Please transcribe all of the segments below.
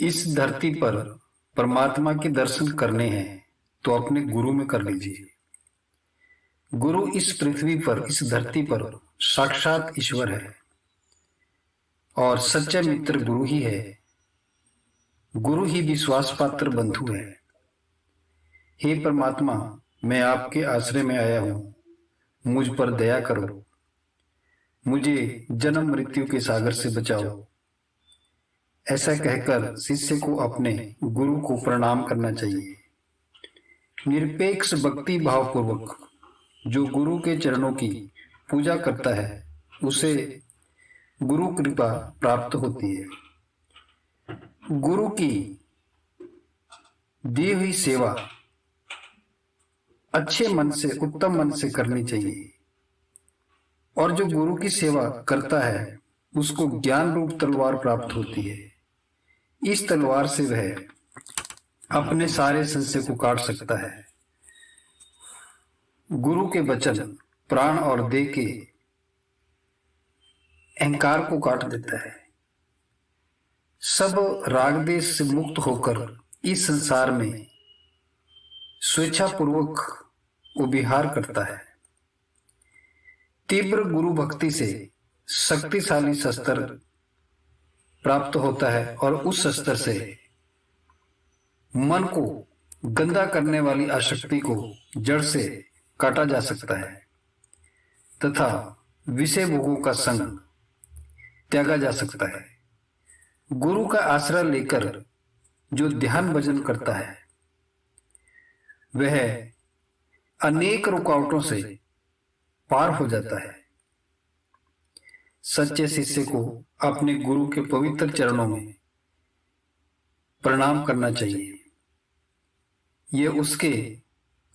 इस धरती पर परमात्मा के दर्शन करने हैं तो अपने गुरु में कर लीजिए। गुरु इस पृथ्वी पर, इस धरती पर साक्षात ईश्वर है और सच्चा मित्र गुरु ही है। गुरु ही विश्वास पात्र बंधु है। हे परमात्मा, मैं आपके आश्रय में आया हूँ, मुझ पर दया करो, मुझे जन्म मृत्यु के सागर से बचाओ। ऐसा कहकर शिष्य को अपने गुरु को प्रणाम करना चाहिए। निरपेक्ष भक्ति भाव पूर्वक जो गुरु के चरणों की पूजा करता है उसे गुरु कृपा प्राप्त होती है। गुरु की दी हुई सेवा अच्छे मन से, उत्तम मन से करनी चाहिए और जो गुरु की सेवा करता है उसको ज्ञान रूप तलवार प्राप्त होती है। इस तलवार से वह अपने सारे संशय को काट सकता है। गुरु के वचन प्राण और देह के अहंकार को काट देता है। सब राग देश से मुक्त होकर इस संसार में स्वेच्छा पूर्वक वो विहार करता है। तीव्र गुरु भक्ति से शक्तिशाली शस्त्र प्राप्त होता है और उस शस्त्र से मन को गंदा करने वाली आसक्ति को जड़ से काटा जा सकता है तथा विषय भोगों का संग त्यागा जा सकता है। गुरु का आश्रय लेकर जो ध्यान भजन करता है वह अनेक रुकावटों से पार हो जाता है। सच्चे शिष्य को अपने गुरु के पवित्र चरणों में प्रणाम करना चाहिए। यह उसके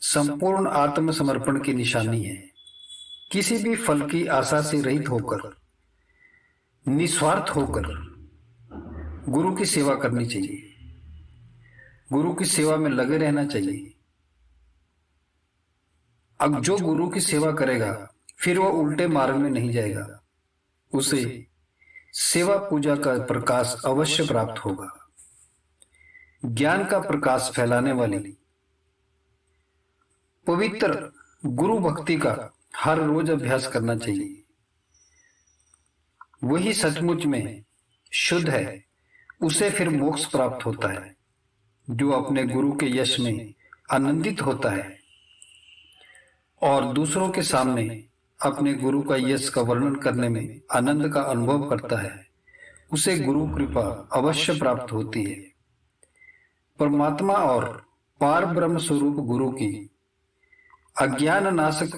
संपूर्ण आत्मसमर्पण की निशानी है। किसी भी फल की आशा से रहित होकर, निस्वार्थ होकर गुरु की सेवा करनी चाहिए। गुरु की सेवा में लगे रहना चाहिए। अब जो गुरु की सेवा करेगा फिर वह उल्टे मार्ग में नहीं जाएगा। उसे सेवा पूजा का प्रकाश अवश्य प्राप्त होगा। ज्ञान का प्रकाश फैलाने वाली पवित्र गुरु भक्ति का हर रोज अभ्यास करना चाहिए। वही सचमुच में शुद्ध है, उसे फिर मोक्ष प्राप्त होता है। जो अपने गुरु के यश में आनंदित होता है और दूसरों के सामने अपने गुरु का यश का वर्णन करने में आनंद का अनुभव करता है, उसे गुरु कृपा अवश्य प्राप्त होती है। परमात्मा और पार ब्रह्म स्वरूप गुरु की अज्ञान नाशक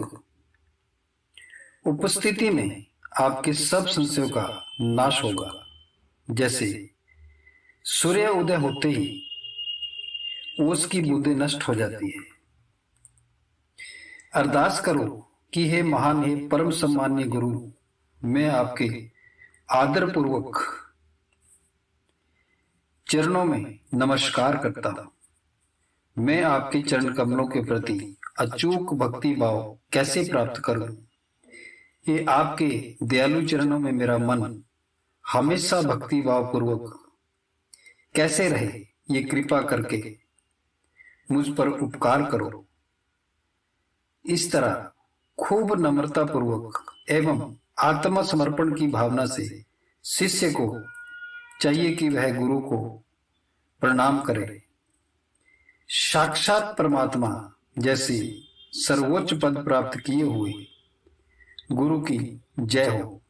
उपस्थिति में आपके सब संशयों का नाश होगा। जैसे सूर्य उदय होते ही ओस की बूंदें नष्ट हो जाती है। अरदास करो कि हे महान, हे परम सम्मान्य गुरु, मैं आपके आदर पूर्वक चरणों में नमस्कार करता हूं। मैं आपके चरण कमलों के प्रति अचूक भक्ति भाव कैसे प्राप्त करूं? ये आपके दयालु चरणों में मेरा मन हमेशा भक्ति भाव पूर्वक कैसे रहे, ये कृपा करके मुझ पर उपकार करो। इस तरह खूब नम्रता पूर्वक एवं आत्मसमर्पण की भावना से शिष्य को चाहिए कि वह गुरु को प्रणाम करे। साक्षात परमात्मा जैसे सर्वोच्च पद प्राप्त किए हुए गुरु की जय हो।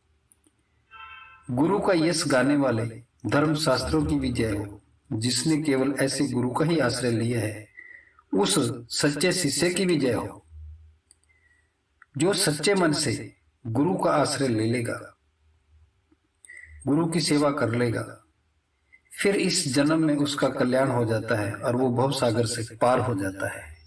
गुरु का यश गाने वाले धर्म शास्त्रों की भी जय हो। जिसने केवल ऐसे गुरु का ही आश्रय लिया है उस सच्चे शिष्य की भी जय हो। जो सच्चे मन से गुरु का आश्रय ले लेगा, गुरु की सेवा कर लेगा, फिर इस जन्म में उसका कल्याण हो जाता है और वो भव सागर से पार हो जाता है।